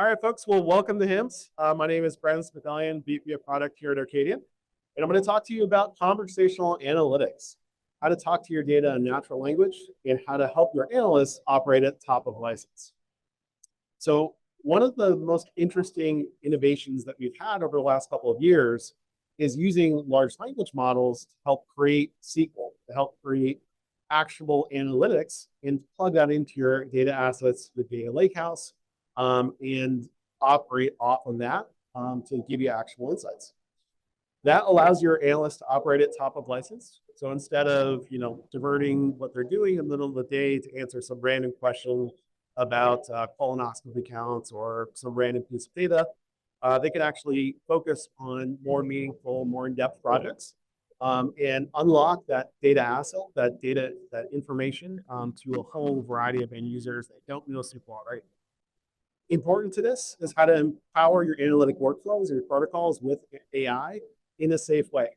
All right, folks. Well, welcome to HIMSS. My name is Smith-Elion, VP of Product here at Arcadia. And I'm going to talk to you about conversational analytics, how to talk to your data in natural language, and how to help your analysts operate at top of license. So one of the most interesting innovations that we've had over the last couple of years is using large language models to help create SQL, to help create actionable analytics and plug that into your data assets with Data Lakehouse and operate off of that to give you actionable insights. That allows your analysts to operate at top of license. So instead of diverting what they're doing in the middle of the day to answer some random question about colonoscopy counts or some random piece of data, they can actually focus on more meaningful, more in-depth projects and unlock that data asset, that information to a whole variety of end users that don't know SQL already. Important to this is how to empower your analytic workflows, your protocols with AI in a safe way.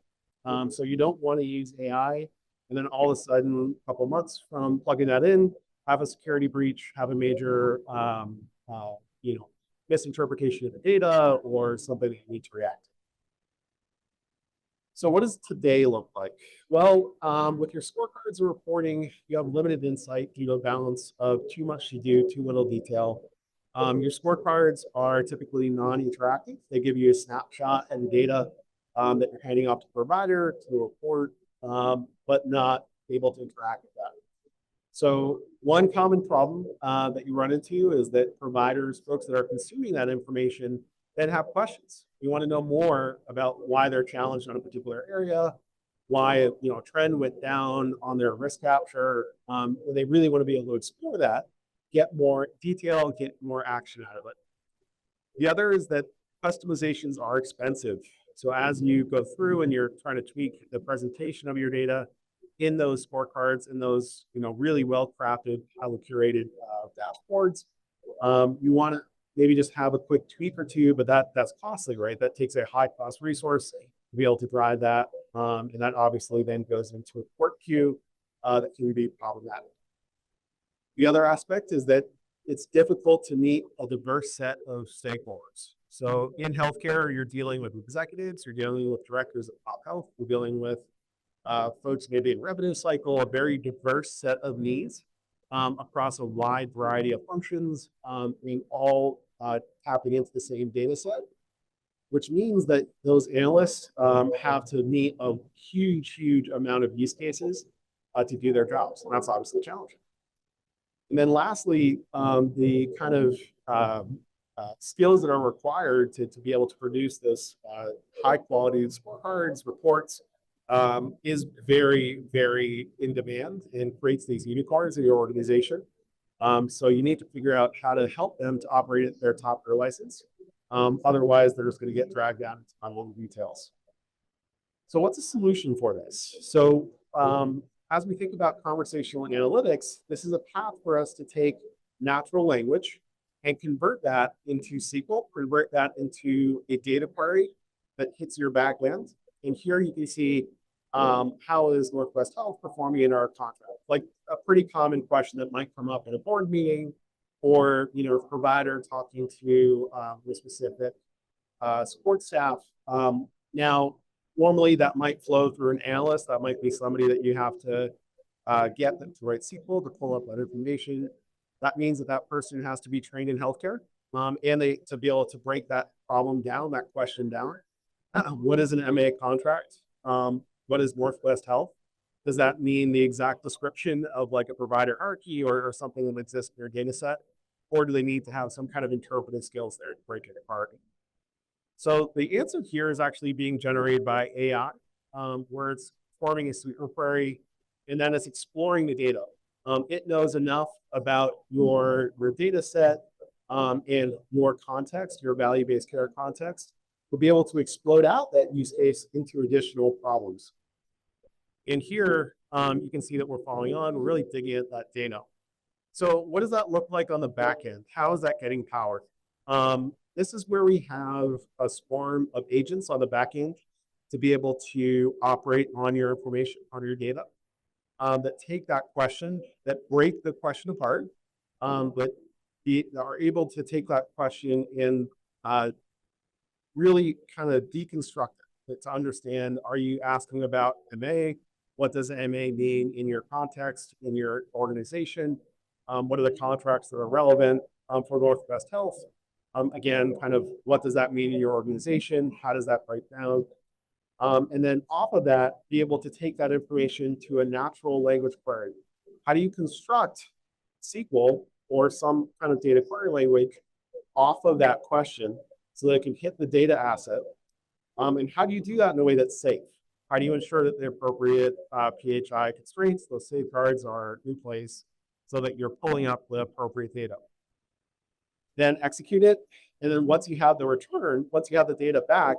So you don't want to use AI and then all of a sudden, a couple of months from plugging that in, have a security breach, have a major misinterpretation of the data or something that you need to react. So what does today look like? Well, with your scorecards and reporting, you have limited insight due to a balance of too much to do, too little detail. Your scorecards are typically non-interactive. They give you a snapshot and data that you're handing off to the provider to report, but not able to interact with that. So one common problem that you run into is that providers, folks that are consuming that information, then have questions. You want to know more about why they're challenged on a particular area, why a trend went down on their risk capture. They really want to be able to explore that, get more detail, get more action out of it. The other is that customizations are expensive. So as you go through and you're trying to tweak the presentation of your data in those scorecards, in those really well-crafted, highly curated dashboards, you want to maybe just have a quick tweak or two, but that's costly, right? That takes a high-cost resource to be able to drive that, and that obviously then goes into a report queue that can be problematic. The other aspect is that it's difficult to meet a diverse set of stakeholders. So in healthcare, you're dealing with executives, you're dealing with directors of top health, you're dealing with folks maybe in revenue cycle, a very diverse set of needs across a wide variety of functions, being all tapping into the same data set, which means that those analysts have to meet a huge amount of use cases to do their jobs. And that's obviously challenging. And then lastly, the kind of skills that are required to be able to produce this high quality scorecards, reports, is very in demand and creates these unicorns in your organization. So you need to figure out how to help them to operate at their top of their license. Otherwise, they're just going to get dragged down into unwanted details. So what's a solution for this? So as we think about conversational analytics, this is a path for us to take natural language and convert that into SQL, convert that into a data query that hits your back end. And here you can see how is Northwest Health performing in our contract? Like a pretty common question that might come up in a board meeting or a provider talking to the specific support staff. Now, normally that might flow through an analyst. That might be somebody that you have to get them to write SQL to pull up that information. That means that person has to be trained in healthcare and to be able to break that problem down, that question down. What is an MA contract? What is Northwest Health? Does that mean the exact description of like a provider hierarchy or something that exists in your data set? Or do they need to have some kind of interpretive skills there to break it apart? So the answer here is actually being generated by AI, where it's forming a sweet query, and then it's exploring the data. It knows enough about your data set and your context, your value-based care context, will be able to explode out that use case into additional problems. And here, you can see that we're following on, we're really digging at that data. So what does that look like on the back end? How is that getting powered? This is where we have a swarm of agents on the back end to be able to operate on your information, on your data, that take that question, that break the question apart, but are able to take that question and really kind of deconstruct it to understand, are you asking about MA? What does MA mean in your context, in your organization? What are the contracts that are relevant for Northwest Health? Again, kind of what does that mean in your organization? How does that break down? And then off of that, be able to take that information to a natural language query. How do you construct SQL or some kind of data query language off of that question so that it can hit the data asset? And how do you do that in a way that's safe? How do you ensure that the appropriate PHI constraints, those safeguards are in place so that you're pulling up the appropriate data? Then execute it. And then once you have the return, once you have the data back,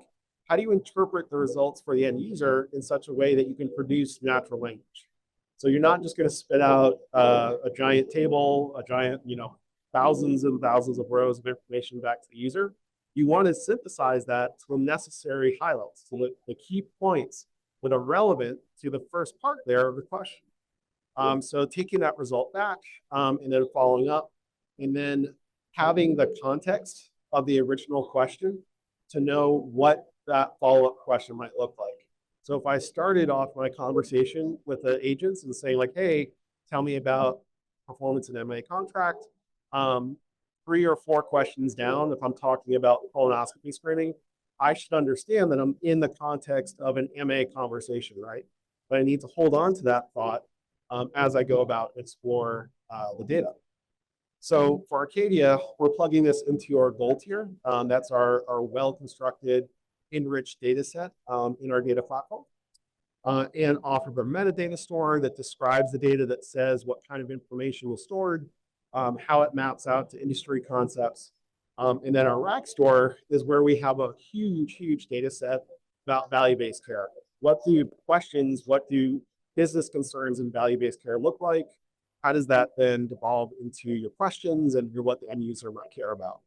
how do you interpret the results for the end user in such a way that you can produce natural language? So you're not just going to spit out a giant table, a giant, thousands and thousands of rows of information back to the user. You want to synthesize that to the necessary highlights, so that the key points that are relevant to the first part there of the question. So taking that result back and then following up, and then having the context of the original question to know what that follow-up question might look like. So if I started off my conversation with the agents and saying like, hey, tell me about performance in MA contract, 3 or 4 questions down, if I'm talking about colonoscopy screening, I should understand that I'm in the context of an MA conversation, right? But I need to hold on to that thought as I go about and explore the data. So for Arcadia, we're plugging this into our goal tier. That's our well-constructed, enriched data set in our data platform. And offer a metadata store that describes the data, that says what kind of information was stored, how it maps out to industry concepts. And then our rack store is where we have a huge data set about value-based care. What do business concerns in value-based care look like? How does that then devolve into your questions and what the end user might care about?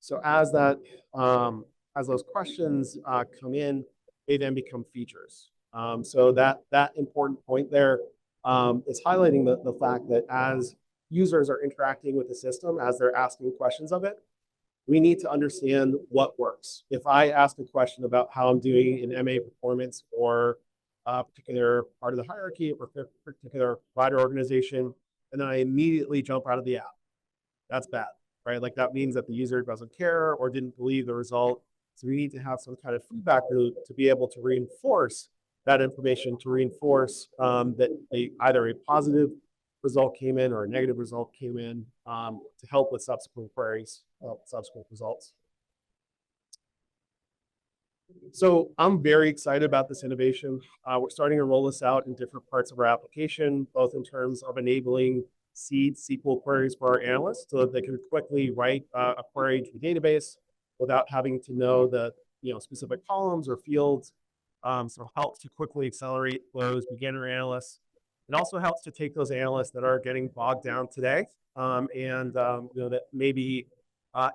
So as those questions come in, they then become features. So that important point there is highlighting the fact that as users are interacting with the system, as they're asking questions of it, we need to understand what works. If I ask a question about how I'm doing in MA performance or a particular part of the hierarchy or particular provider organization, and then I immediately jump out of the app, that's bad, right? Like that means that the user doesn't care or didn't believe the result. So we need to have some kind of feedback loop to be able to reinforce that information, to reinforce that either a positive result came in or a negative result came in to help with subsequent queries, subsequent results. So I'm very excited about this innovation. We're starting to roll this out in different parts of our application, both in terms of enabling seed SQL queries for our analysts so that they can quickly write a query to a database without having to know the specific columns or fields. So it helps to quickly accelerate those beginner analysts. It also helps to take those analysts that are getting bogged down today and that may be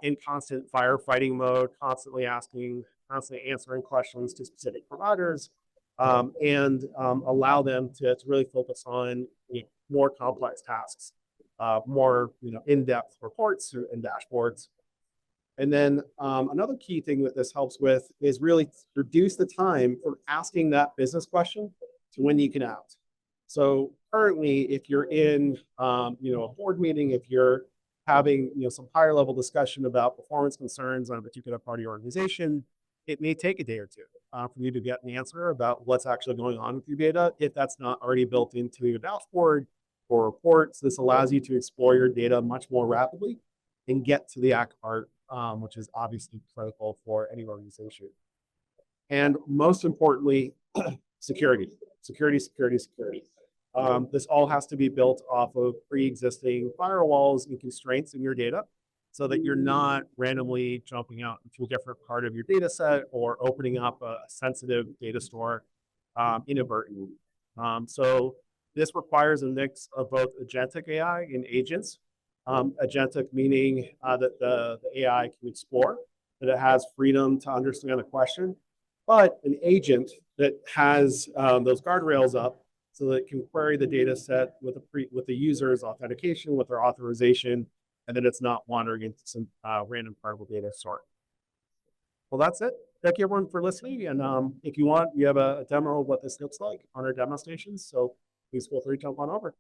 in constant firefighting mode, constantly answering questions to specific providers, and allow them to really focus on more complex tasks, more in-depth reports and dashboards. And then another key thing that this helps with is really reduce the time from asking that business question to when you can act. So currently, if you're in a board meeting, if you're having some higher level discussion about performance concerns on a particular part of your organization, it may take a day or two for you to get an answer about what's actually going on with your data if that's not already built into your dashboard or reports. This allows you to explore your data much more rapidly and get to the act part, which is obviously critical for any organization. And most importantly, security. This all has to be built off of pre-existing firewalls and constraints in your data so that you're not randomly jumping out into a different part of your data set or opening up a sensitive data store inadvertently. So this requires a mix of both agentic AI and agents. Agentic meaning that the AI can explore, that it has freedom to understand the question, but an agent that has those guardrails up so that it can query the data set with the user's authentication, with their authorization, and then it's not wandering into some random particle data sort. Well, that's it. Thank you everyone for listening. And if you want, we have a demo of what this looks like on our demo stations. So please feel free to jump on over.